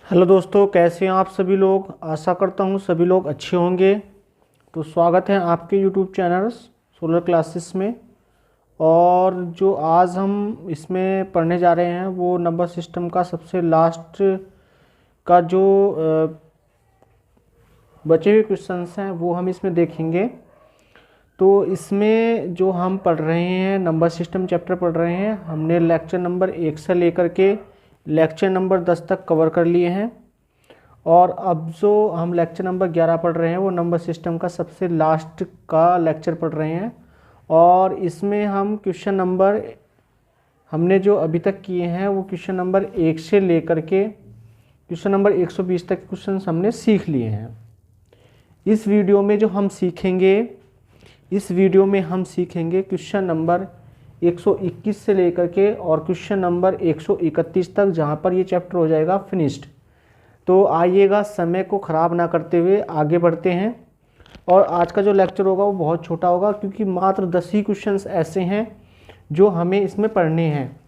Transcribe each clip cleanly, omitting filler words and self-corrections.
Hello दोस्तों, कैसे हैं आप सभी लोग। आशा करता हूँ सभी लोग अच्छे होंगे। तो स्वागत है आपके यूट्यूब चैनल सोलर क्लासेस में। और जो आज हम इसमें पढ़ने जा रहे हैं वो नंबर सिस्टम का सबसे लास्ट का जो बचे हुए क्वेश्चंस हैं वो हम इसमें देखेंगे। तो इसमें जो हम पढ़ रहे हैं नंबर सिस्टम चैप्टर पढ़ रहे हैं, हमने लेक्चर नंबर 1 से लेकर के लेक्चर नंबर 10 तक कवर कर लिए हैं। और अब जो हम लेक्चर नंबर 11 पढ़ रहे हैं वो नंबर सिस्टम का सबसे लास्ट का लेक्चर पढ़ रहे हैं। और इसमें हम क्वेश्चन नंबर हमने जो अभी तक किए हैं वो क्वेश्चन नंबर 1 से लेकर के क्वेश्चन नंबर 120 तक क्वेश्चन हमने सीख लिए हैं। इस वीडियो में जो हम सीखेंगे क्वेश्चन नंबर 121 से लेकर के और क्वेश्चन नंबर 131 तक, जहाँ पर ये चैप्टर हो जाएगा फिनिश्ड। तो आइएगा, समय को ख़राब ना करते हुए आगे बढ़ते हैं। और आज का जो लेक्चर होगा वो बहुत छोटा होगा, क्योंकि मात्र 10 ही क्वेश्चंस ऐसे हैं जो हमें इसमें पढ़ने हैं।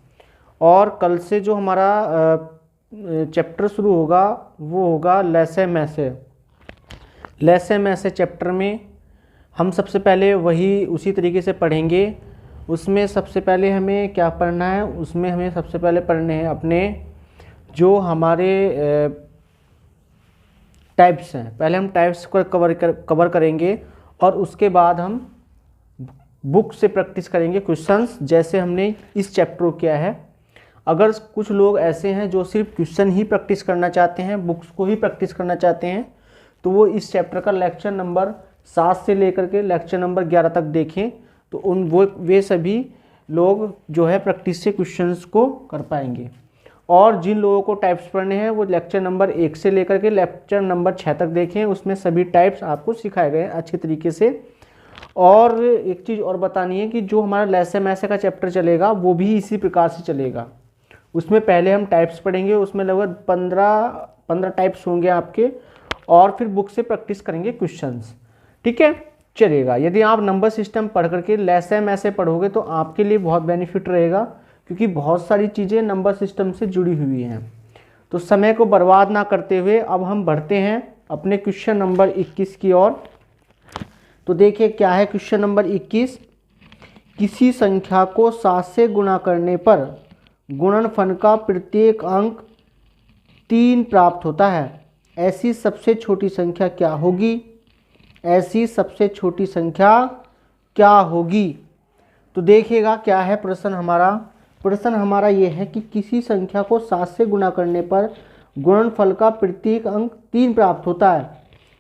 और कल से जो हमारा चैप्टर शुरू होगा वो होगा लेसे मैसे चैप्टर में हम सबसे पहले वही उसी तरीके से पढ़ेंगे। उसमें सबसे पहले हमें क्या पढ़ना है, उसमें हमें सबसे पहले पढ़ने हैं अपने जो हमारे टाइप्स हैं। पहले हम टाइप्स को कवर करेंगे और उसके बाद हम बुक से प्रैक्टिस करेंगे क्वेश्चंस, जैसे हमने इस चैप्टर को किया है। अगर कुछ लोग ऐसे हैं जो सिर्फ क्वेश्चन ही प्रैक्टिस करना चाहते हैं, बुक्स को ही प्रैक्टिस करना चाहते हैं, तो वो इस चैप्टर का लेक्चर नंबर 7 से लेकर के लेक्चर नंबर 11 तक देखें। तो वे सभी लोग जो है प्रैक्टिस से क्वेश्चंस को कर पाएंगे। और जिन लोगों को टाइप्स पढ़ने हैं वो लेक्चर नंबर 1 से लेकर के लेक्चर नंबर 6 तक देखें। उसमें सभी टाइप्स आपको सिखाए गए हैं अच्छे तरीके से। और एक चीज़ और बतानी है कि जो हमारा लेसे मैसे का चैप्टर चलेगा वो भी इसी प्रकार से चलेगा। उसमें पहले हम टाइप्स पढ़ेंगे, उसमें लगभग 15 टाइप्स होंगे आपके, और फिर बुक से प्रैक्टिस करेंगे क्वेश्चंस। ठीक है, चलेगा। यदि आप नंबर सिस्टम पढ़ करके लेसे मैसे पढ़ोगे तो आपके लिए बहुत बेनिफिट रहेगा, क्योंकि बहुत सारी चीज़ें नंबर सिस्टम से जुड़ी हुई हैं। तो समय को बर्बाद ना करते हुए अब हम बढ़ते हैं अपने क्वेश्चन नंबर 21 की ओर। तो देखिए क्या है क्वेश्चन नंबर 21। किसी संख्या को 7 से गुणा करने पर गुणनफल का प्रत्येक अंक 3 प्राप्त होता है। ऐसी सबसे छोटी संख्या क्या होगी? तो देखिएगा क्या है प्रश्न हमारा ये है कि किसी संख्या को 7 से गुणा करने पर गुणनफल का प्रत्येक अंक 3 प्राप्त होता है।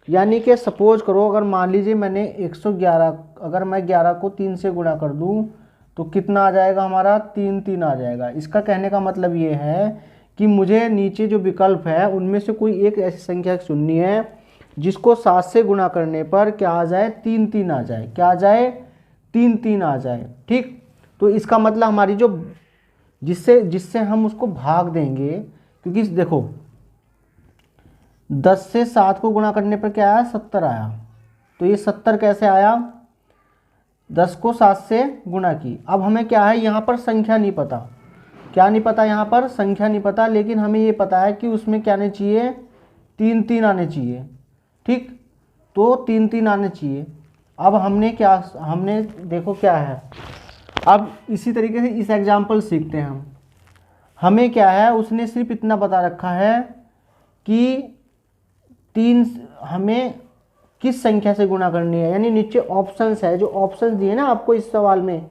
यानी कि सपोज करो, अगर मान लीजिए मैंने 111, अगर मैं 11 को 3 से गुणा कर दूं तो कितना आ जाएगा हमारा? 3 आ जाएगा। इसका कहने का मतलब ये है कि मुझे नीचे जो विकल्प है उनमें से कोई एक ऐसी संख्या चुननी है जिसको 7 से गुणा करने पर क्या आ जाए? 3 आ जाए। क्या आ जाए? 3 आ जाए। ठीक, तो इसका मतलब हमारी जो जिससे हम उसको भाग देंगे, क्योंकि देखो 10 से 7 को गुणा करने पर क्या आया? 70 आया। तो ये 70 कैसे आया? 10 को 7 से गुणा की। अब हमें क्या है, यहाँ पर संख्या नहीं पता। क्या नहीं पता? यहाँ पर संख्या नहीं पता, लेकिन हमें ये पता है कि उसमें क्या आने चाहिए? 3 आने चाहिए। ठीक, तो 3 आने चाहिए। अब हमने देखो क्या है, अब इसी तरीके से इस एग्जाम्पल सीखते हैं हम। हमें क्या है, उसने सिर्फ इतना बता रखा है कि 3 हमें किस संख्या से गुणा करनी है। यानी नीचे ऑप्शंस है, जो ऑप्शंस दिए ना आपको इस सवाल में,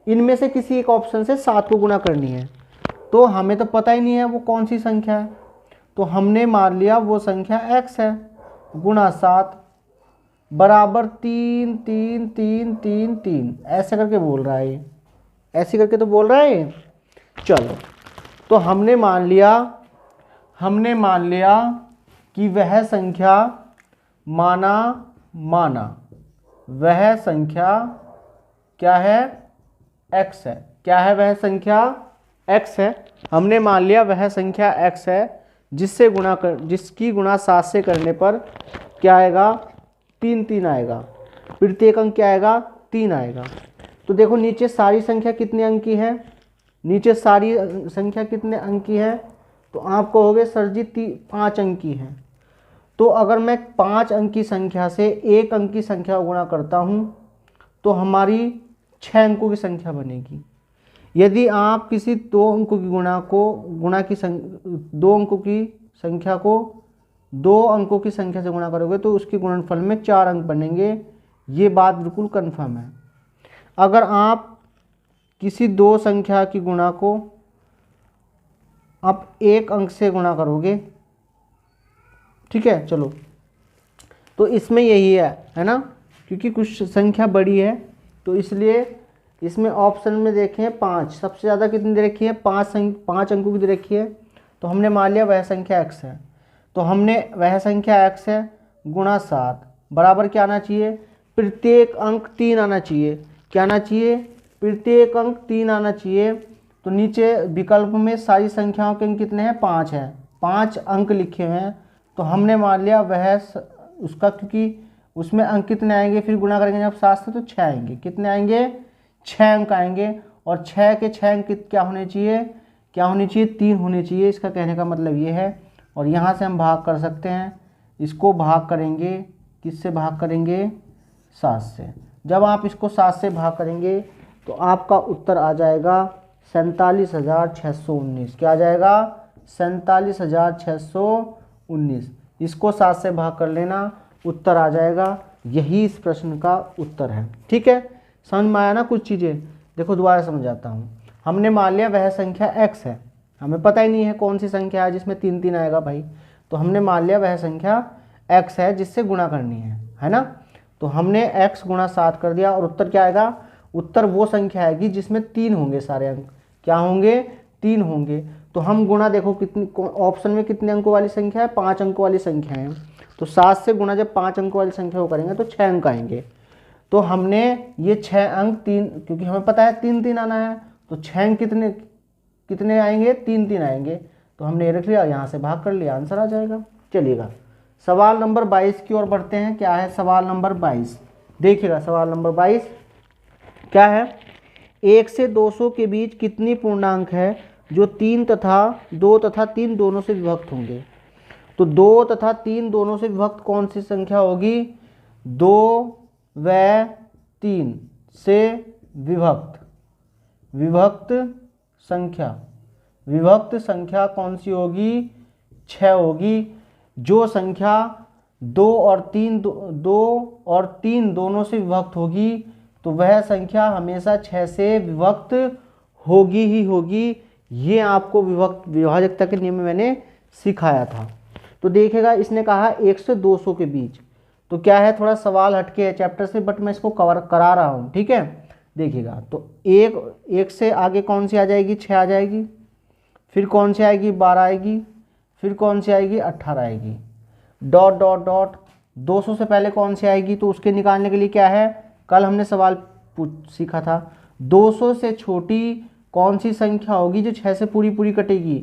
इनमें से किसी एक ऑप्शन से 7 को गुणा करनी है। तो हमें तो पता ही नहीं है वो कौन सी संख्या है, तो हमने मान लिया वो संख्या x है, गुणा 7 बराबर 3 ऐसे करके बोल रहा है। ऐसे करके तो बोल रहा है। चलो, तो हमने मान लिया कि वह संख्या वह संख्या क्या है? x है। क्या है? वह संख्या x है। हमने मान लिया वह संख्या x है, जिसकी गुणा 7 से करने पर क्या आएगा? 3 आएगा। प्रत्येक अंक क्या आएगा? 3 आएगा। तो देखो नीचे सारी संख्या कितने अंक की है? नीचे सारी संख्या कितने अंक की है? तो आप कहोगे सर जी 5 अंक की है। तो अगर मैं 5 अंक की संख्या से 1 अंक की संख्या को गुणा करता हूँ तो हमारी 6 अंकों की संख्या बनेगी। यदि आप किसी 2 अंकों की 2 अंकों की संख्या को 2 अंकों की संख्या से गुणा करोगे तो उसके गुणनफल में 4 अंक बनेंगे। ये बात बिल्कुल कन्फर्म है। अगर आप किसी 2 संख्या की गुणा को आप 1 अंक से गुणा करोगे, ठीक है, चलो, तो इसमें यही है ना, क्योंकि कुछ संख्या बड़ी है तो इसलिए इसमें ऑप्शन में देखें 5, सबसे ज़्यादा कितनी दे रखी है, 5 अंकों की दे रखी है। तो हमने मान लिया वह संख्या x है, तो हमने वह संख्या x है गुणा 7 बराबर क्या आना चाहिए, प्रत्येक अंक 3 आना चाहिए। क्या आना चाहिए, प्रत्येक अंक 3 आना चाहिए। तो नीचे विकल्प में सारी संख्याओं के अंक कितने हैं, 5 हैं, 5 अंक लिखे हुए हैं। तो हमने मान लिया वह उसका, क्योंकि उसमें अंक कितने आएंगे, फिर गुणा करेंगे जब 7 से तो 6 आएंगे। कितने आएंगे, 6 अंक आएंगे। और 6 के 6 अंक क्या होने चाहिए, 3 होने चाहिए। इसका कहने का मतलब ये है। और यहाँ से हम भाग कर सकते हैं, इसको भाग करेंगे, किससे भाग करेंगे, 7 से। जब आप इसको 7 से भाग करेंगे तो आपका उत्तर आ जाएगा 47,619। क्या आ जाएगा, 47,619। इसको 7 से भाग कर लेना, उत्तर आ जाएगा। यही इस प्रश्न का उत्तर है। ठीक है, समझ में आया ना कुछ चीज़ें। देखो दोबारा समझाता हूँ। हमने मान लिया वह संख्या x है, हमें पता ही नहीं है कौन सी संख्या है जिसमें 3 3 आएगा भाई। तो हमने मान लिया वह संख्या x है जिससे गुणा करनी है ना। तो हमने x गुणा 7 कर दिया और उत्तर क्या आएगा, उत्तर वो संख्या आएगी जिसमें 3 होंगे सारे अंक। क्या होंगे, 3 होंगे। तो हम गुणा देखो कितनी, ऑप्शन में कितने अंकों वाली संख्या है, 5 अंकों वाली संख्या है। तो 7 से गुणा जब 5 अंकों वाली संख्या को करेंगे तो 6 अंक आएंगे। तो हमने ये 6 अंक 3, क्योंकि हमें पता है 3 3 आना है, तो 6 अंक कितने आएंगे, 3 3 आएंगे। तो हमने ये रख लिया, यहाँ से भाग कर लिया, आंसर आ जाएगा। चलिएगा सवाल नंबर 22 की ओर बढ़ते हैं। क्या है सवाल नंबर 22, देखिएगा सवाल नंबर 22 क्या है। 1 से 200 के बीच कितनी पूर्णांक है जो 2 तथा 3 दोनों से विभक्त होंगे। तो 2 तथा 3 दोनों से विभक्त कौन सी संख्या होगी, 2 व 3 से विभक्त संख्या कौन सी होगी, 6 होगी। जो संख्या 2 और 3 दोनों से विभक्त होगी तो वह संख्या हमेशा 6 से विभक्त होगी ही होगी। ये आपको विभाजकता के नियम में मैंने सिखाया था। तो देखिएगा इसने कहा 1 से 200 के बीच, तो क्या है, थोड़ा सवाल हटके है चैप्टर से, बट मैं इसको कवर करा रहा हूँ। ठीक है, देखिएगा तो 1 से आगे कौन सी आ जाएगी, 6 आ जाएगी, फिर कौन सी आएगी, 12 आएगी, फिर कौन सी आएगी, 18 आएगी, डॉट डॉट डॉट। 200 से पहले कौन सी आएगी, तो उसके निकालने के लिए क्या है, कल हमने सवाल सीखा था, 200 से छोटी कौन सी संख्या होगी जो 6 से पूरी कटेगी।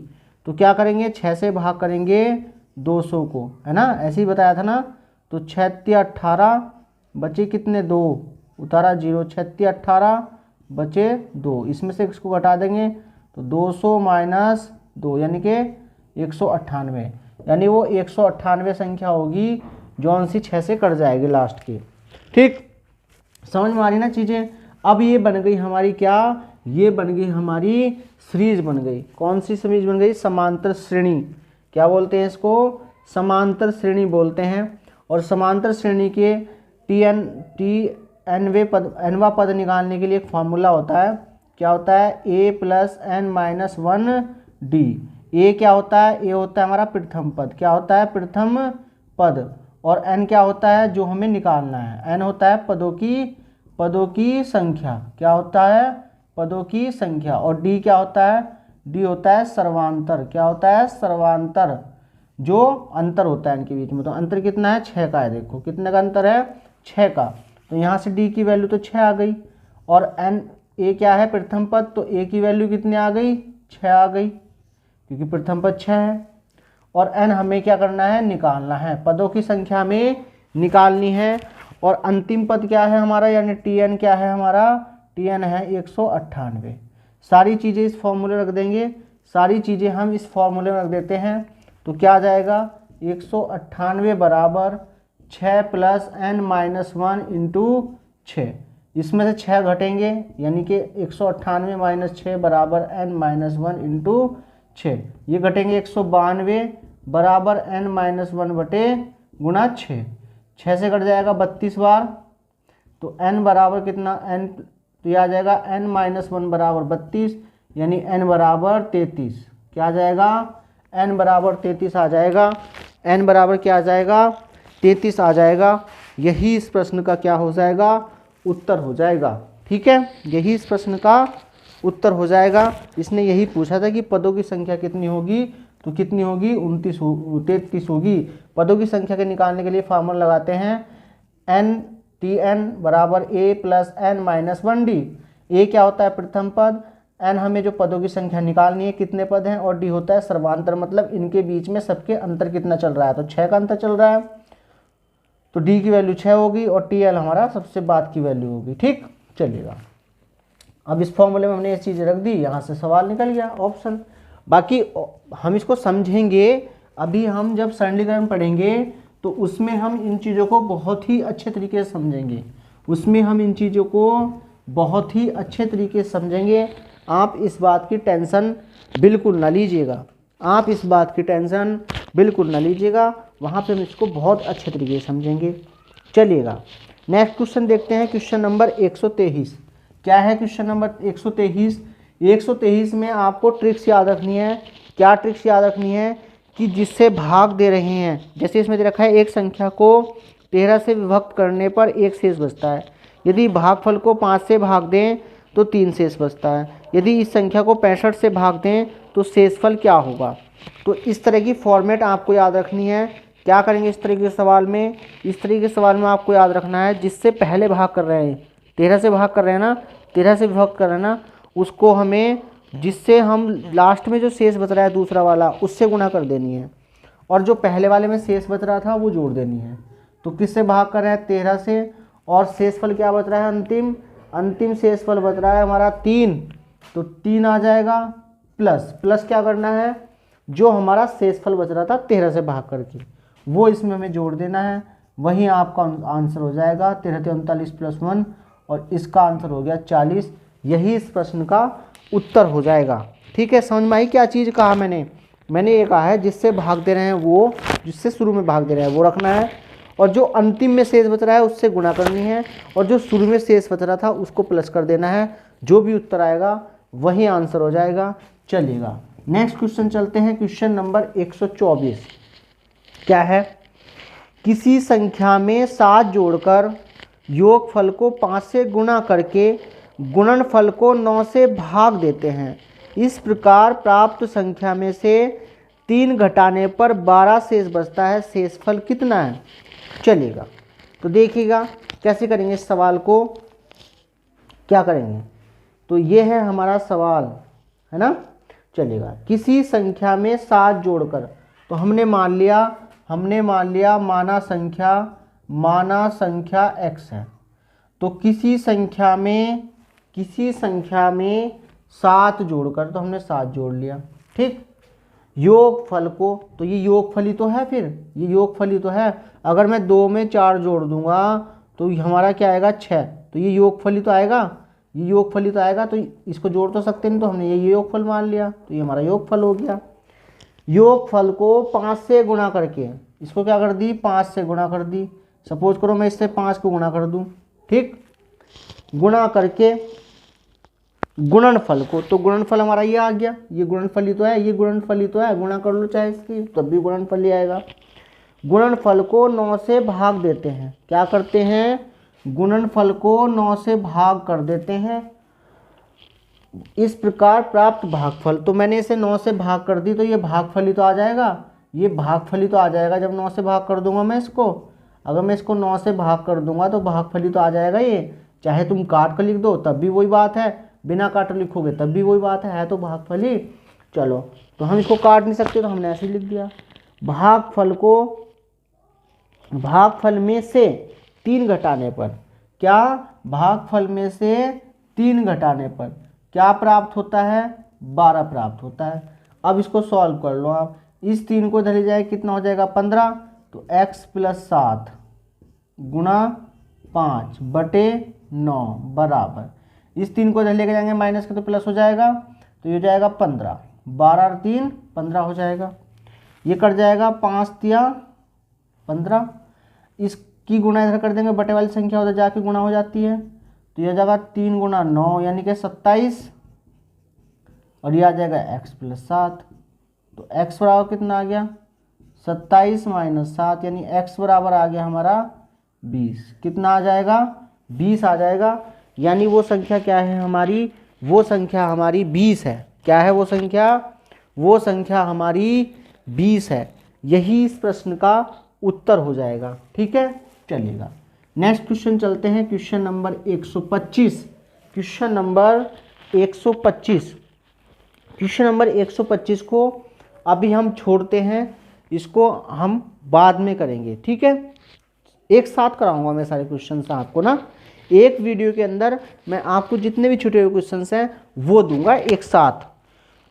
तो क्या करेंगे, 6 से भाग करेंगे 200 को, है ना, ऐसे ही बताया था ना। तो 6 18 बचे कितने, 2, उतारा 0, 6 18 बचे 2, इसमें से इसको घटा देंगे तो 200 माइनस 2 यानी कि 198, यानी वो 198 संख्या होगी जौन सी 6 से कट जाएगी लास्ट की। ठीक, समझ में आ रही ना चीज़ें। अब ये बन गई हमारी क्या, ये बन गई हमारी सीरीज बन गई। कौन सी सीरीज बन गई, समांतर श्रेणी। क्या बोलते हैं इसको, समांतर श्रेणी बोलते हैं। और समांतर श्रेणी के एनवा पद निकालने के लिए एक फॉर्मूला होता है। क्या होता है, a + n - 1d। a क्या होता है, a होता है हमारा प्रथम पद। क्या होता है, प्रथम पद। और n क्या होता है, जो हमें निकालना है। n होता है पदों की संख्या। क्या होता है, पदों की संख्या। और d क्या होता है, d होता है सर्वांतर। क्या होता है, सर्वांतर, जो अंतर होता है इनके बीच में। तो अंतर कितना है, 6 का है। देखो कितने का अंतर है, 6 का। तो यहाँ से d की वैल्यू तो 6 आ गई। और a क्या है, प्रथम पद, तो a की वैल्यू कितनी आ गई, 6 आ गई, क्योंकि प्रथम पद 6 है। और n हमें क्या करना है, निकालना है, पदों की संख्या में निकालनी है। और अंतिम पद क्या है हमारा, यानी tn क्या है हमारा, tn है 198। सारी चीज़ें इस फॉर्मूले रख देंगे, सारी चीज़ें हम इस फॉर्मूले में रख देते हैं। तो क्या आ जाएगा 198 बराबर 6 प्लस n माइनस 1 इंटू 6। इसमें से 6 घटेंगे यानी कि 198 माइनस 6 बराबर n माइनस 1 इंटू 6। ये घटेंगे 192 बराबर n माइनस 1 बटे गुणा 6। 6 से घट जाएगा 32 बार, तो n बराबर कितना n, तो यह आ जाएगा n माइनस 1 बराबर 32 यानी n बराबर 33। क्या आ जाएगा n बराबर 33 आ जाएगा। n बराबर क्या आ जाएगा 33 आ जाएगा। यही इस प्रश्न का क्या हो जाएगा उत्तर हो जाएगा। ठीक है, यही इस प्रश्न का उत्तर हो जाएगा। इसने यही पूछा था कि पदों की संख्या कितनी होगी, तो कितनी होगी 33 होगी। पदों की संख्या के निकालने के लिए फार्मूला लगाते हैं n बराबर a plus n minus 1d। a क्या होता है प्रथम पद, n हमें जो पदों की संख्या निकालनी है कितने पद हैं, और d होता है सर्वांतर, मतलब इनके बीच में सबके अंतर कितना चल रहा है, तो 6 का अंतर चल रहा है, तो d की वैल्यू 6 होगी और TL हमारा सबसे बाद की वैल्यू होगी। ठीक, चलिएगा। अब इस फॉर्मूले में हमने ये चीज़ रख दी, यहाँ से सवाल निकल गया ऑप्शन। बाकी हम इसको समझेंगे, अभी हम जब सरलीकरण पढ़ेंगे तो उसमें हम इन चीज़ों को बहुत ही अच्छे तरीके से समझेंगे, उसमें हम इन चीज़ों को बहुत ही अच्छे तरीके से समझेंगे। आप इस बात की टेंशन बिल्कुल ना लीजिएगा, आप इस बात की टेंशन बिल्कुल ना लीजिएगा, वहाँ पे हम इसको बहुत अच्छे तरीके से समझेंगे। चलिएगा नेक्स्ट क्वेश्चन देखते हैं, क्वेश्चन नंबर 123। क्या है क्वेश्चन नंबर 123? 123 में आपको ट्रिक्स याद रखनी है। क्या ट्रिक्स याद रखनी है कि जिससे भाग दे रहे हैं, जैसे इसमें दे रखा है एक संख्या को 13 से विभक्त करने पर एक शेष बचता है, यदि भागफल को 5 से भाग दें तो 3 शेष बचता है, यदि इस संख्या को 65 से भाग दें तो शेषफल क्या होगा। तो इस तरह की फॉर्मेट आपको याद रखनी है। क्या करेंगे इस तरह के सवाल में, इस तरह के सवाल में आपको याद रखना है जिससे पहले भाग कर रहे हैं, 13 से भाग कर रहे हैं ना, 13 से विभक्त कर रहे हैं ना, उसको हमें जिससे हम लास्ट में जो शेष बच रहा है दूसरा वाला उससे गुणा कर देनी है, और जो पहले वाले में शेष बच रहा था वो जोड़ देनी है। तो किससे भाग कर रहे हैं 13 से, और शेषफल क्या बच रहा है अंतिम शेषफल बच रहा है हमारा 3, तो 3 आ जाएगा, प्लस क्या करना है, जो हमारा शेषफल बच रहा था 13 से भाग करके वो इसमें हमें जोड़ देना है, वही आपका आंसर हो जाएगा 13 39 प्लस 1, और इसका आंसर हो गया 40। यही इस प्रश्न का उत्तर हो जाएगा। ठीक है, समझ में आई क्या चीज़ कहा मैंने ये कहा है जिससे भाग दे रहे हैं वो, जिससे शुरू में भाग दे रहे हैं वो रखना है, और जो अंतिम में शेष बच रहा है उससे गुणा करनी है, और जो शुरू में शेष बच रहा था उसको प्लस कर देना है। जो भी उत्तर आएगा वही आंसर हो जाएगा। चलिएगा नेक्स्ट क्वेश्चन चलते हैं, क्वेश्चन नंबर 124। क्या है, किसी संख्या में 7 जोड़कर योगफल को 5 से गुणा करके गुणनफल को 9 से भाग देते हैं, इस प्रकार प्राप्त संख्या में से 3 घटाने पर 12 शेष बचता है, शेषफल कितना है। चलिएगा तो देखिएगा कैसे करेंगे इस सवाल को, क्या करेंगे, तो ये है हमारा सवाल है ना। चलिएगा किसी संख्या में 7 जोड़कर, तो हमने मान लिया माना संख्या x है, तो किसी संख्या में 7 जोड़कर, तो हमने 7 जोड़ लिया। ठीक, योगफल को, तो ये योगफल ही तो है, फिर ये योगफल ही तो है। अगर मैं 2 में 4 जोड़ दूंगा तो हमारा क्या आएगा 6, तो ये योगफल ही तो आएगा, ये योगफल ही तो आएगा, तो इसको जोड़ तो सकते नहीं, तो हमने ये योगफल मान लिया, तो ये हमारा योगफल हो गया। योगफल को 5 से गुणा करके, इसको क्या कर दी 5 से गुणा कर दी, सपोज करो मैं इससे 5 को गुणा कर दूं, ठीक, गुणा करके गुणनफल को, तो गुणनफल हमारा ये आ गया, ये गुणनफल ही तो है, ये गुणनफल ही तो है, गुणा कर लो चाहे इसकी तब भी गुणनफल ही आएगा। गुणनफल को 9 से भाग देते हैं, क्या करते हैं, गुणनफल को 9 से भाग कर देते हैं, इस प्रकार प्राप्त भागफल, तो मैंने इसे 9 से भाग कर दी, तो ये भागफल ही तो आ जाएगा, ये भागफल ही तो आ जाएगा जब 9 से भाग कर दूंगा मैं इसको। अगर मैं इसको 9 से भाग कर दूंगा तो भागफल ही तो आ जाएगा ये, चाहे तुम काट कर लिख दो तब भी वही बात है, बिना काट लिखोगे तब भी वही बात है तो भागफल ही। चलो तो हम इसको काट नहीं सकते तो हमने ऐसे ही लिख दिया, भागफल को, भागफल में से 3 घटाने पर, क्या, भागफल में से 3 घटाने पर क्या प्राप्त होता है, 12 प्राप्त होता है। अब इसको सॉल्व कर लो आप। इस 3 को इधर ले जाए कितना हो जाएगा 15, तो x + 7 गुणा 5/9 बराबर, इस 3 को इधर लेके जाएंगे माइनस का तो प्लस हो जाएगा, तो ये हो जाएगा 15, 12 और 3 15 हो जाएगा। ये कट जाएगा 5 तिया 15, इसकी गुणा इधर कर देंगे, बटे वाली संख्या उधर जाके गुणा हो जाती है, तो यह जाएगा 3 गुणा 9 यानी कि 27, और ये आ जाएगा x + 7, तो x बराबर कितना आ गया 27 - 7 यानी x बराबर आ गया हमारा 20। कितना आ जाएगा 20 आ जाएगा, यानी वो संख्या क्या है हमारी, वो संख्या हमारी 20 है। क्या है वो संख्या, वो संख्या हमारी 20 है। यही इस प्रश्न का उत्तर हो जाएगा। ठीक है, चलिएगा नेक्स्ट क्वेश्चन चलते हैं, question number 125। Question number 125, question number 125 को अभी हम छोड़ते हैं, इसको हम बाद में करेंगे। ठीक है, एक साथ कराऊंगा मैं सारे क्वेश्चन आपको ना, एक वीडियो के अंदर मैं आपको जितने भी छूटे हुए क्वेश्चन हैं वो दूंगा एक साथ,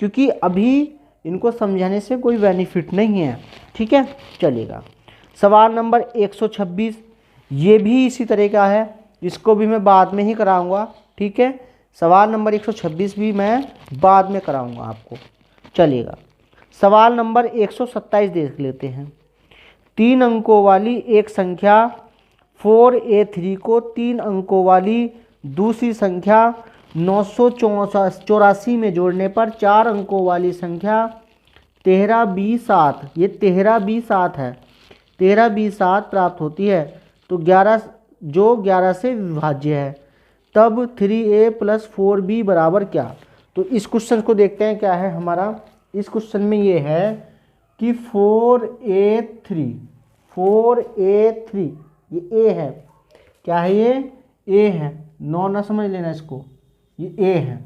क्योंकि अभी इनको समझाने से कोई बेनिफिट नहीं है। ठीक है, चलिएगा सवाल नंबर 126, ये भी इसी तरह का है, इसको भी मैं बाद में ही कराऊंगा। ठीक है, सवाल नंबर 126 भी मैं बाद में कराऊंगा आपको। चलिएगा सवाल नंबर 127 देख लेते हैं। 3 अंकों वाली एक संख्या 4a3 को 3 अंकों वाली दूसरी संख्या 984 में जोड़ने पर 4 अंकों वाली संख्या 13b7, ये 13b7 है, 13b7 प्राप्त होती है, तो 11 जो 11 से विभाज्य है, तब 3a + 4b बराबर क्या। तो इस क्वेश्चन को देखते हैं क्या है हमारा। इस क्वेश्चन में ये है कि 4a3 ये a है, क्या है ये a है, 9 ना समझ लेना इसको, ये a है,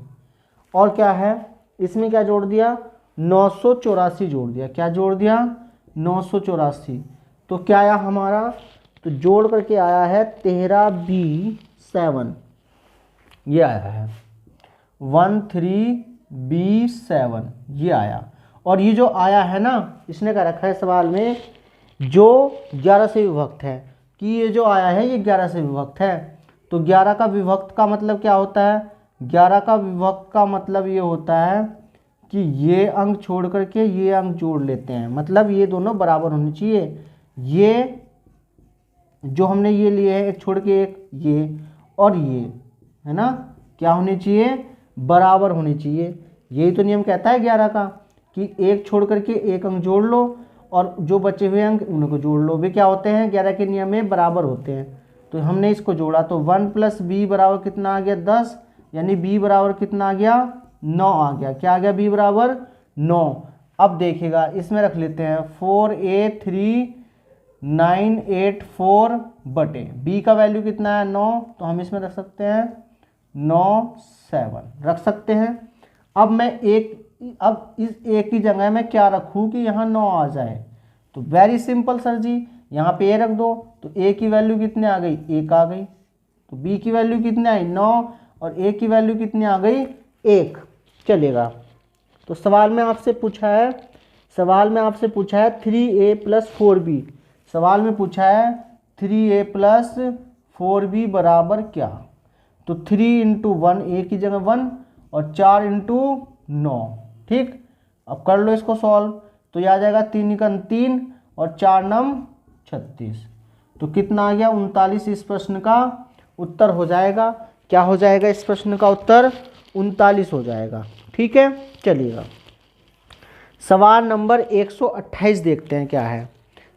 और क्या है इसमें क्या जोड़ दिया 984 जोड़ दिया। क्या जोड़ दिया 984, तो क्या आया हमारा, तो जोड़ करके आया है 13b7, ये आया है 13b7 ये आया। और ये जो आया है ना, इसने क्या रखा है सवाल में, जो 11 से विभक्त है, कि ये जो आया है ये 11 से विभक्त है, तो 11 का विभक्त का मतलब क्या होता है, 11 का विभक्त का मतलब ये होता है कि ये अंक छोड़ करके ये अंक जोड़ लेते हैं, मतलब ये दोनों बराबर होने चाहिए। ये जो हमने ये लिए है एक छोड़ के एक, ये और ये है ना, क्या होने चाहिए, बराबर होने चाहिए। यही तो नियम कहता है 11 का, कि एक छोड़ करके एक अंक जोड़ लो और जो बचे हुए अंक उनको जोड़ लो, वे क्या होते हैं 11 के नियम में बराबर होते हैं। तो हमने इसको जोड़ा, तो 1 + b बराबर कितना आ गया 10, यानी b बराबर कितना आ गया 9 आ गया। क्या आ गया b बराबर 9। अब देखिएगा इसमें रख लेते हैं 4a3984 बटे b का वैल्यू कितना है 9, तो हम इसमें रख सकते हैं 97 रख सकते हैं। अब मैं अब इस a की जगह मैं क्या रखूँ कि यहाँ 9 आ जाए, तो वेरी सिंपल सर जी, यहाँ पे a रख दो, तो a की वैल्यू कितनी आ गई 1 आ गई, तो b की वैल्यू कितनी आई 9 और a की वैल्यू कितनी आ गई 1। चलेगा, तो सवाल में आपसे पूछा है 3a + 4b, सवाल में पूछा है 3a + 4b बराबर क्या। तो 3 × 1 a की जगह 1 और 4 × 9। ठीक, अब कर लो इसको सॉल्व, तो यह आ जाएगा 3 × 3 और 4 × 9 36, तो कितना आ गया 39। इस प्रश्न का उत्तर हो जाएगा, क्या हो जाएगा इस प्रश्न का उत्तर 39 हो जाएगा। ठीक है, चलिएगा सवाल नंबर 128 देखते हैं क्या है।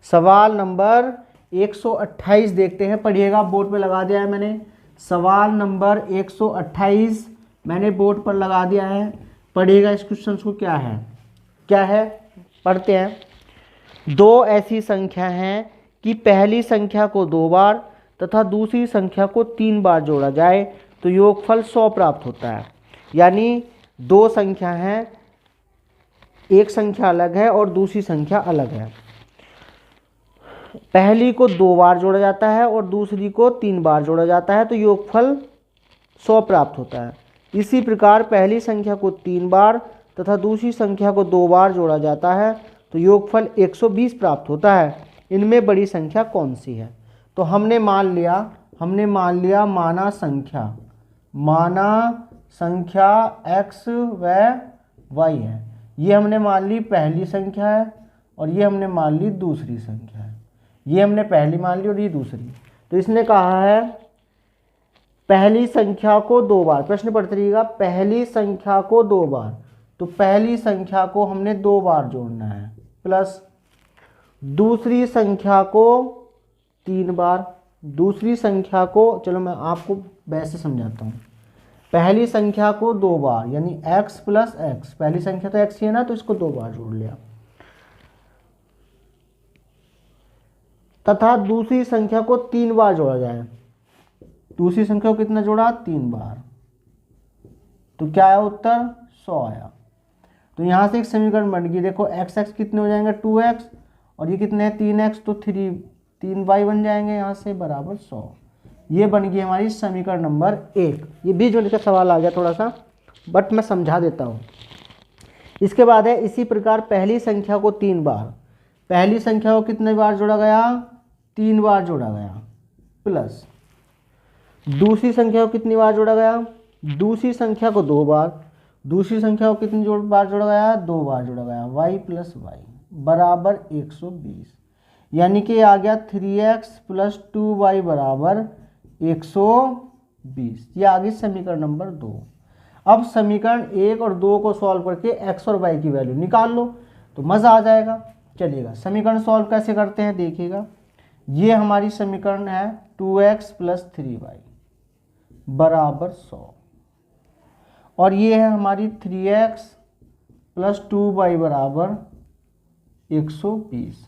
सवाल नंबर 128 देखते हैं, पढ़िएगा, बोर्ड पे लगा दिया है मैंने। सवाल नंबर 128 मैंने बोर्ड पर लगा दिया है, पढ़िएगा इस क्वेश्चन को। क्या है पढ़ते हैं। 2 ऐसी संख्या हैं कि पहली संख्या को 2 बार तथा दूसरी संख्या को 3 बार जोड़ा जाए तो योगफल 100 प्राप्त होता है। यानी 2 संख्या हैं, एक संख्या अलग है और दूसरी संख्या अलग है। पहली को 2 बार जोड़ा जाता है और दूसरी को 3 बार जोड़ा जाता है तो योगफल 100 प्राप्त होता है। इसी प्रकार पहली संख्या को 3 बार तथा दूसरी संख्या को 2 बार जोड़ा जाता है तो योगफल 120 प्राप्त होता है। इनमें बड़ी संख्या कौन सी है? तो हमने मान लिया माना संख्या x व y है। ये हमने मान ली पहली संख्या है और ये हमने मान ली दूसरी संख्या है। ये हमने पहली मान ली और ये दूसरी। तो इसने कहा है पहली संख्या को 2 बार, प्रश्न पढ़ते रहिएगा, पहली संख्या को 2 बार, तो पहली संख्या को हमने 2 बार जोड़ना है, प्लस दूसरी संख्या को 3 बार, दूसरी संख्या को, चलो मैं आपको वैसे समझाता हूँ, पहली संख्या को 2 बार यानी x प्लस x, पहली संख्या तो x ही है ना, तो इसको 2 बार जोड़ लिया, तथा दूसरी संख्या को 3 बार जोड़ा जाए। दूसरी संख्या को कितना जोड़ा? 3 बार। तो क्या आया उत्तर? 100 आया। तो यहाँ से एक समीकरण बन गई, देखो x x कितने हो जाएंगे? 2x, और ये कितने हैं? 3x, तो 3y बन जाएंगे यहाँ से बराबर 100। ये बन गई हमारी समीकरण नंबर 1। ये बीजगणित का सवाल आ गया थोड़ा सा, बट मैं समझा देता हूँ। इसके बाद है इसी प्रकार पहली संख्या को 3 बार, पहली संख्या को कितने बार जोड़ा गया? 3 बार जोड़ा गया, प्लस दूसरी संख्या को कितनी बार जोड़ा गया? दूसरी संख्या को 2 बार, दूसरी संख्या को कितनी बार जोड़ा गया? 2 बार जोड़ा गया, y प्लस y बराबर 120, यानी कि आ गया 3x प्लस 2y बराबर 120। ये आ गई समीकरण नंबर 2। अब समीकरण 1 और 2 को सॉल्व करके x और y की वैल्यू निकाल लो तो मज़ा आ जाएगा। चलिएगा, समीकरण सॉल्व कैसे करते हैं देखिएगा। ये हमारी समीकरण है 2x प्लस 3y बराबर 100, और ये है हमारी 3x प्लस 2y बराबर 120।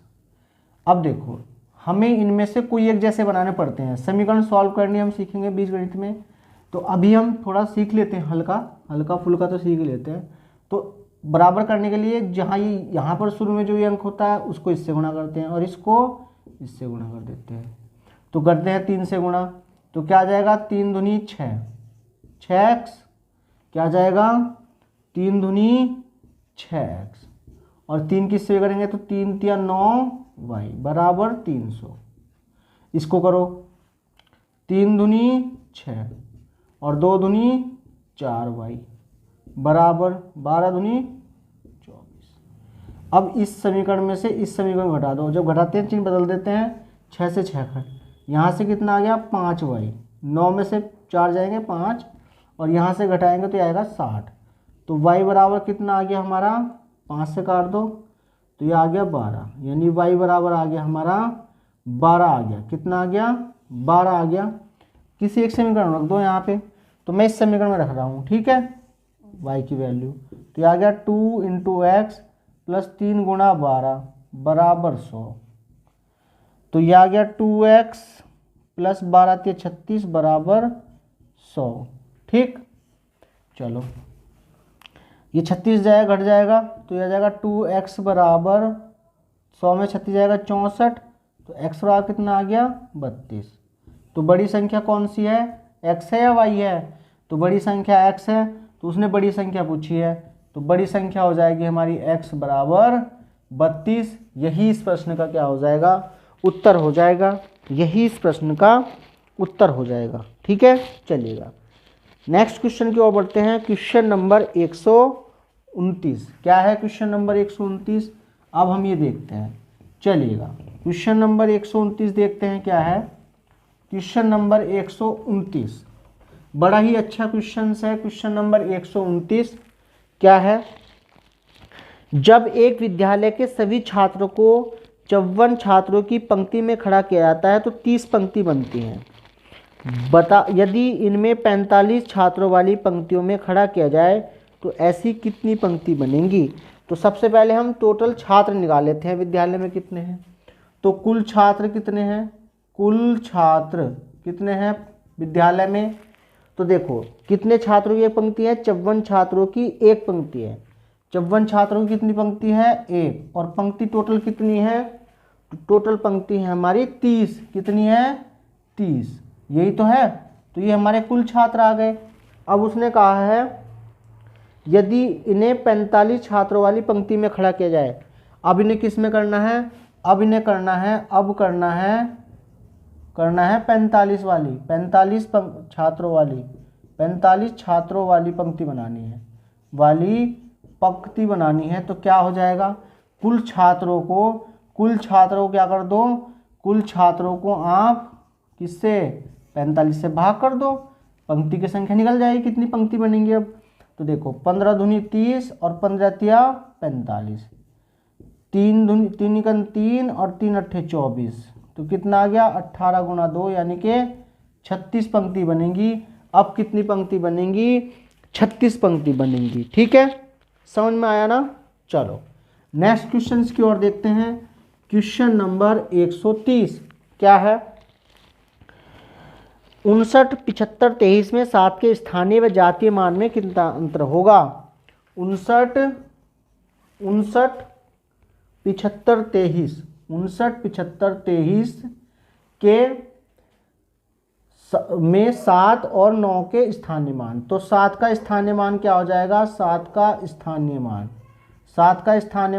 अब देखो, हमें इनमें से कोई एक जैसे बनाने पड़ते हैं। समीकरण सॉल्व करनी हम सीखेंगे बीजगणित में, तो अभी हम थोड़ा सीख लेते हैं, हल्का फुल्का तो सीख लेते हैं। तो बराबर करने के लिए जहाँ ये यहाँ पर शुरू में जो ये अंक होता है उसको इससे गुणा करते हैं और इसको इससे गुणा कर देते हैं। तो करते हैं 3 से गुणा, तो क्या आ जाएगा? 3 दूनी 6, 6x, क्या आ जाएगा? 3 दूनी 6x, और 3 किससे करेंगे? तो 3 तिया 9y बराबर 300। इसको करो, 3 दूनी 6 और 2 दूनी 4y बराबर 12 दूनी 24। अब इस समीकरण में से इस समीकरण घटा दो, जब घटाते हैं चिन्ह बदल देते हैं, 6 से 6 कट, यहाँ से कितना आ गया? 5y, 9 में से 4 जाएंगे 5, और यहाँ से घटाएंगे तो आएगा 60। तो y बराबर कितना आ गया हमारा? 5 से काट दो तो ये आ गया 12, यानी y बराबर आ गया हमारा 12 आ गया। कितना आ गया? 12 आ गया। किसी एक समीकरण रख दो यहाँ पे, तो मैं इस समीकरण में रख रहा हूँ, ठीक है, y की वैल्यू। तो ये आ गया 2 इंटू एक्स प्लस 3 गुणा 12 बराबर 100। तो ये आ गया 2x प्लस 12 × 36 बराबर 100। ठीक, चलो ये 36 जाएगा, घट जाएगा, तो यह आ जाएगा 2x बराबर 100 में 36 जाएगा 64, तो x बराबर कितना आ गया? 32। तो बड़ी संख्या कौन सी है? x है या y है? तो बड़ी संख्या x है, तो उसने बड़ी संख्या पूछी है, तो बड़ी संख्या हो जाएगी हमारी x बराबर 32। यही इस प्रश्न का क्या हो जाएगा? उत्तर हो जाएगा। यही इस प्रश्न का उत्तर हो जाएगा। ठीक है, चलिएगा नेक्स्ट क्वेश्चन की ओर बढ़ते हैं। Question number 129। क्या है क्वेश्चन नंबर 129? अब हम ये देखते हैं। चलिएगा क्वेश्चन नंबर 129 देखते हैं क्या है। क्वेश्चन नंबर 129 बड़ा ही अच्छा क्वेश्चन है। क्वेश्चन नंबर 129 क्या है? जब एक विद्यालय के सभी छात्रों को 54 छात्रों की पंक्ति में खड़ा किया जाता है तो 30 पंक्ति बनती हैं। बता, यदि इनमें 45 छात्रों वाली पंक्तियों में खड़ा किया जाए तो ऐसी कितनी पंक्ति बनेंगी? तो सबसे पहले हम टोटल छात्र निकाल लेते हैं। विद्यालय में कितने हैं? तो कुल छात्र कितने हैं? कुल छात्र कितने हैं विद्यालय में? तो देखो कितने छात्रों की एक पंक्ति है? 54 छात्रों की एक पंक्ति है। 54 छात्रों की कितनी पंक्ति है? एक। और पंक्ति टोटल कितनी है? टोटल पंक्ति है हमारी 30। कितनी है? 30। यही तो है। तो ये हमारे कुल छात्र आ गए। अब उसने कहा है यदि इन्हें 45 छात्रों वाली पंक्ति में खड़ा किया जाए, अब इन्हें किस में करना है, अब इन्हें करना है 45 वाली, 45 छात्रों वाली पंक्ति बनानी है, तो क्या हो जाएगा, कुल छात्रों को क्या कर दो, कुल छात्रों को आप किससे 45 से भाग कर दो, पंक्ति की संख्या निकल जाएगी, कितनी पंक्ति बनेंगी अब, तो देखो 15 दूनी 30 और 15 तिया 45, 3 दूनी 3 निकल 3 और 3 अट्ठे 24, तो कितना आ गया 18 गुणा 2 यानी कि 36 पंक्ति बनेंगी। अब कितनी पंक्ति बनेंगी, 36 पंक्ति बनेंगी। ठीक है, समझ में आया ना। चलो नेक्स्ट क्वेश्चन की ओर देखते हैं। क्वेश्चन नंबर 130 क्या है, 59, 75, 23 में 7 के स्थानीय व जातीय मान में कितना अंतर होगा। 59, 75, 23 के में 7 और 9 के स्थानीय मान, तो 7 का स्थानीय मान क्या हो जाएगा, 7 का स्थानीय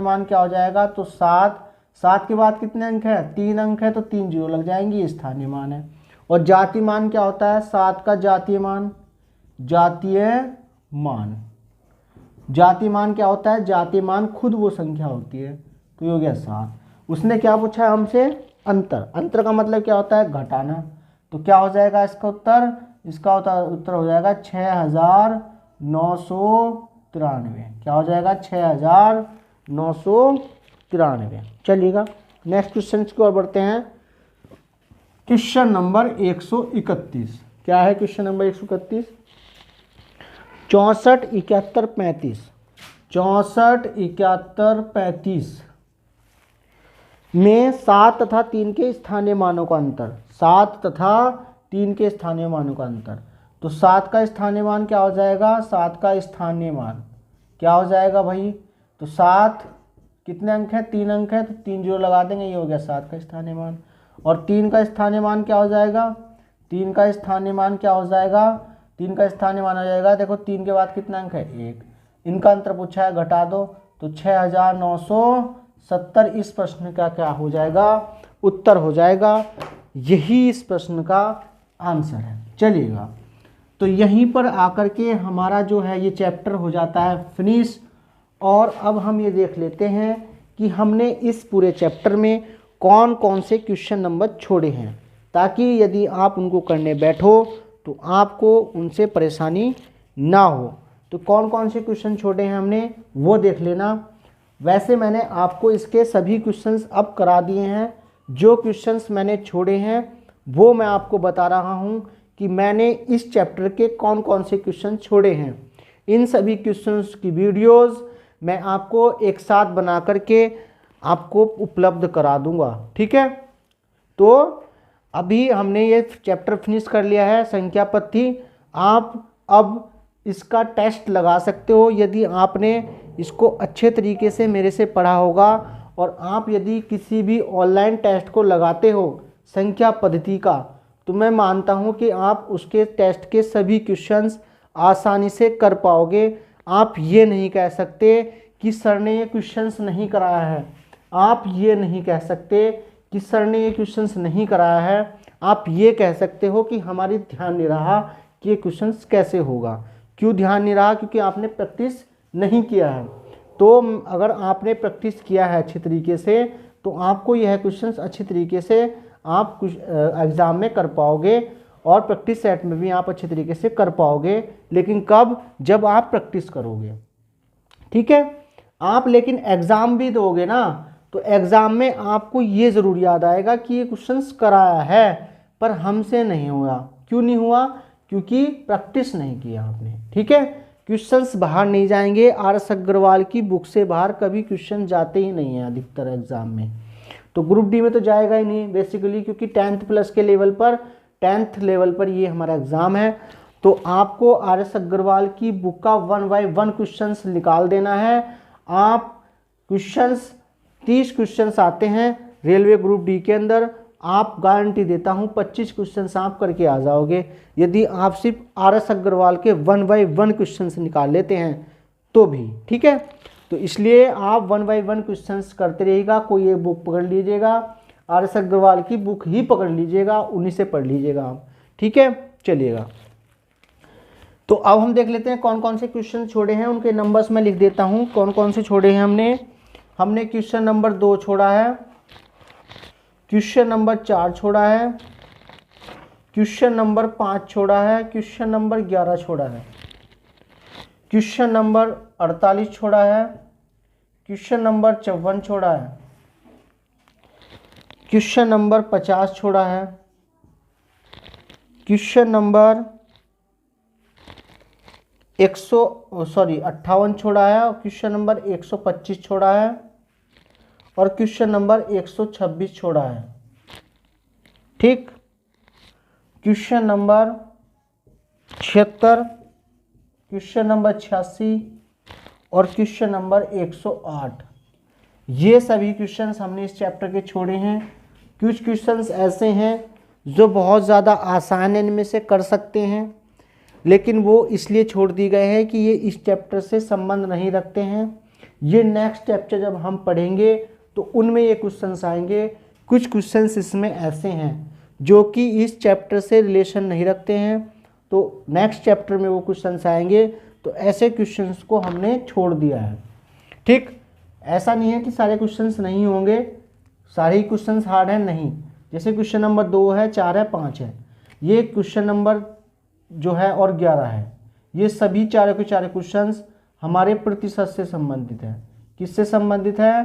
मान क्या हो जाएगा, तो 7 के बाद कितने अंक है, 3 अंक है, तो 3 जीरो लग जाएंगी, स्थानीय मान है। और जातीय मान क्या होता है, 7 का जातीय मान क्या होता है, जातीय मान खुद वो संख्या होती है, तो ये हो गया 7। उसने क्या पूछा है हमसे, अंतर का मतलब क्या होता है, घटाना, तो क्या हो जाएगा इसका उत्तर हो जाएगा 6993, क्या हो जाएगा 6993। चलिएगा नेक्स्ट क्वेश्चन की ओर बढ़ते हैं। क्वेश्चन नंबर 131 क्या है, क्वेश्चन नंबर 131, 64, 71, 35 में 7 तथा 3 के स्थानीय मानों का अंतर, तो 7 का स्थानीय मान क्या हो जाएगा, 7 का स्थानीय मान क्या हो जाएगा भाई, तो 7 कितने अंक है, 3 अंक है, तो 3 जीरो लगा देंगे, ये हो गया 7 का स्थानीय मान। और 3 का स्थानीय मान क्या हो जाएगा, 3 का स्थानीय मान हो जाएगा, देखो 3 के बाद कितना अंक है, 1, इनका अंतर पूछा है, घटा दो, तो 6970 इस प्रश्न का क्या हो जाएगा, उत्तर हो जाएगा। यही इस प्रश्न का आंसर है। चलिएगा, तो यहीं पर आकर के हमारा जो है ये चैप्टर हो जाता है फिनिश। और अब हम ये देख लेते हैं कि हमने इस पूरे चैप्टर में कौन कौन से क्वेश्चन नंबर छोड़े हैं, ताकि यदि आप उनको करने बैठो तो आपको उनसे परेशानी ना हो। तो कौन कौन से क्वेश्चन छोड़े हैं हमने वो देख लेना। वैसे मैंने आपको इसके सभी क्वेश्चंस अब करा दिए हैं। जो क्वेश्चंस मैंने छोड़े हैं वो मैं आपको बता रहा हूं कि मैंने इस चैप्टर के कौन कौन से क्वेश्चन छोड़े हैं। इन सभी क्वेश्चंस की वीडियोस मैं आपको एक साथ बना करके आपको उपलब्ध करा दूंगा। ठीक है, तो अभी हमने ये चैप्टर फिनिश कर लिया है संख्या पद्धति। आप अब इसका टेस्ट लगा सकते हो यदि आपने इसको अच्छे तरीके से मेरे से पढ़ा होगा। और आप यदि किसी भी ऑनलाइन टेस्ट को लगाते हो संख्या पद्धति का, तो मैं मानता हूं कि आप उसके टेस्ट के सभी क्वेश्चंस आसानी से कर पाओगे। आप ये नहीं कह सकते कि सर ने ये क्वेश्चंस नहीं कराया है, आप ये नहीं कह सकते कि सर ने ये क्वेश्चंस नहीं कराया है। आप ये कह सकते हो कि हमारी ध्यान नहीं रहा कि ये क्वेश्चंस कैसे होगा। क्यों ध्यान नहीं रहा? क्योंकि आपने प्रैक्टिस नहीं किया है। तो अगर आपने प्रैक्टिस किया है अच्छी तरीके से तो आपको यह क्वेश्चंस अच्छी तरीके से आप एग्ज़ाम में कर पाओगे और प्रैक्टिस सेट में भी आप अच्छे तरीके से कर पाओगे। लेकिन कब? जब आप प्रैक्टिस करोगे। ठीक है, आप लेकिन एग्ज़ाम भी दोगे ना, तो एग्ज़ाम में आपको ये ज़रूर याद आएगा कि ये क्वेश्चंस कराया है पर हमसे नहीं हुआ। क्यों नहीं हुआ? क्योंकि प्रैक्टिस नहीं किया आपने। ठीक है, क्वेश्चंस बाहर नहीं जाएंगे। आर.एस. अग्रवाल की बुक से बाहर कभी क्वेश्चन जाते ही नहीं हैं अधिकतर एग्जाम में। तो ग्रुप डी में तो जाएगा ही नहीं बेसिकली, क्योंकि 10th प्लस के लेवल पर 10th लेवल पर ये हमारा एग्ज़ाम है। तो आपको आर.एस. अग्रवाल की बुक का 1 बाय 1 क्वेश्चंस निकाल देना है। आप क्वेश्चंस 30 क्वेश्चंस आते हैं रेलवे ग्रुप डी के अंदर। आप गारंटी देता हूं 25 क्वेश्चंस आप करके आ जाओगे। यदि आप सिर्फ आर.एस. अग्रवाल के 1 बाय 1 क्वेश्चंस निकाल लेते हैं तो भी, ठीक है। तो इसलिए आप 1 बाय 1 क्वेश्चंस करते रहिएगा। कोई एक बुक पकड़ लीजिएगा, RS अग्रवाल की बुक ही पकड़ लीजिएगा, उन्हीं से पढ़ लीजिएगा आप, ठीक है। चलिएगा, तो अब हम देख लेते हैं कौन कौन से क्वेश्चन छोड़े हैं, उनके नंबर्स मैं लिख देता हूं कौन कौन से छोड़े हैं हमने क्वेश्चन नंबर 2 छोड़ा है, क्वेश्चन नंबर 4 छोड़ा है, क्वेश्चन नंबर 5 छोड़ा है, क्वेश्चन नंबर 11 छोड़ा है, क्वेश्चन नंबर 48 छोड़ा है, क्वेश्चन नंबर 54 छोड़ा है, क्वेश्चन नंबर 50 छोड़ा है, क्वेश्चन नंबर 58 छोड़ा है, और क्वेश्चन नंबर 125 छोड़ा है, और क्वेश्चन नंबर 126 छोड़ा है, ठीक। क्वेश्चन नंबर 76, क्वेश्चन नंबर 86 और क्वेश्चन नंबर 108, ये सभी क्वेश्चंस हमने इस चैप्टर के छोड़े हैं। कुछ क्वेश्चंस ऐसे हैं जो बहुत ज़्यादा आसान है, इनमें से कर सकते हैं, लेकिन वो इसलिए छोड़ दिए गए हैं कि ये इस चैप्टर से संबंध नहीं रखते हैं। ये नेक्स्ट चैप्टर जब हम पढ़ेंगे तो उनमें ये क्वेश्चंस आएंगे। कुछ क्वेश्चंस इसमें ऐसे हैं जो कि इस चैप्टर से रिलेशन नहीं रखते हैं, तो नेक्स्ट चैप्टर में वो क्वेश्चंस आएंगे। तो ऐसे क्वेश्चंस को हमने छोड़ दिया है, ठीक। ऐसा नहीं है कि सारे क्वेश्चंस नहीं होंगे, सारे ही क्वेश्चंस हार्ड हैं, नहीं। जैसे क्वेश्चन नंबर 2 है, 4 है, 5 है, ये क्वेश्चन नंबर जो है और 11 है, ये सभी चारों के चारों क्वेश्चंस हमारे प्रतिशत से संबंधित है। किससे संबंधित है?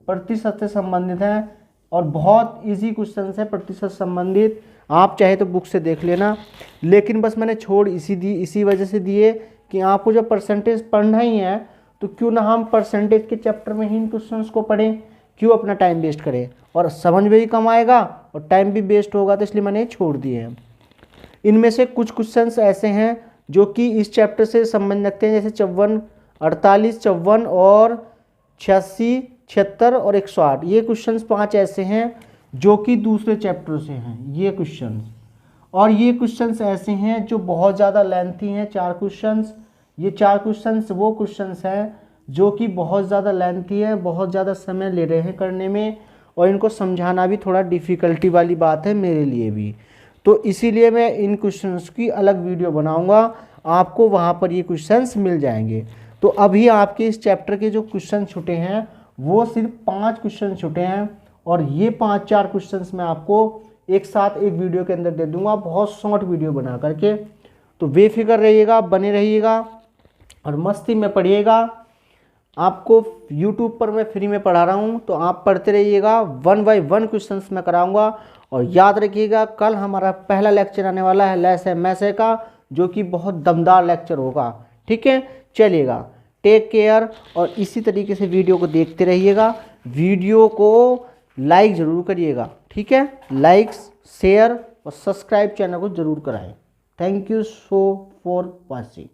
प्रतिशत से संबंधित है, और बहुत इजी क्वेश्चंस है प्रतिशत संबंधित। आप चाहे तो बुक से देख लेना, लेकिन बस मैंने छोड़ इसी वजह से दिए कि आपको जब परसेंटेज पढ़ना ही है तो क्यों ना हम परसेंटेज के चैप्टर में ही इन क्वेश्चंस को पढ़ें, क्यों अपना टाइम वेस्ट करें, और समझ में भी कम आएगा और टाइम भी वेस्ट होगा, तो इसलिए मैंने छोड़ दिए हैं। इनमें से कुछ क्वेश्चंस ऐसे हैं जो कि इस चैप्टर से संबंध रखते हैं, जैसे 54, 48, 54 और 86, 76 और 108। ये क्वेश्चंस 5 ऐसे हैं जो कि दूसरे चैप्टर से हैं ये क्वेश्चंस, और ये क्वेश्चंस ऐसे हैं जो बहुत ज़्यादा लेंथी हैं, 4 क्वेश्चंस। ये 4 क्वेश्चंस वो क्वेश्चंस हैं जो कि बहुत ज़्यादा लेंथी है, बहुत ज़्यादा समय ले रहे हैं करने में, और इनको समझाना भी थोड़ा डिफ़िकल्टी वाली बात है मेरे लिए भी। तो इसीलिए मैं इन क्वेश्चंस की अलग वीडियो बनाऊंगा, आपको वहाँ पर ये क्वेश्चंस मिल जाएंगे। तो अभी आपके इस चैप्टर के जो क्वेश्चन छूटे हैं वो सिर्फ 5 क्वेश्चन छूटे हैं, और ये 5-4 क्वेश्चंस मैं आपको एक साथ एक वीडियो के अंदर दे दूंगा, बहुत शॉर्ट वीडियो बना करके। तो बेफिक्र रहिएगा, बने रहिएगा और मस्ती में पढ़िएगा। आपको YouTube पर मैं फ्री में पढ़ा रहा हूँ, तो आप पढ़ते रहिएगा। 1 बाय 1 क्वेश्चंस मैं कराऊंगा। और याद रखिएगा, कल हमारा पहला लेक्चर आने वाला है लेस है मैसे का, जो कि बहुत दमदार लेक्चर होगा, ठीक है। चलिएगा, टेक केयर, और इसी तरीके से वीडियो को देखते रहिएगा। वीडियो को लाइक ज़रूर करिएगा, ठीक है। लाइक, शेयर और सब्सक्राइब चैनल को ज़रूर कराएं। Thank you so for watching.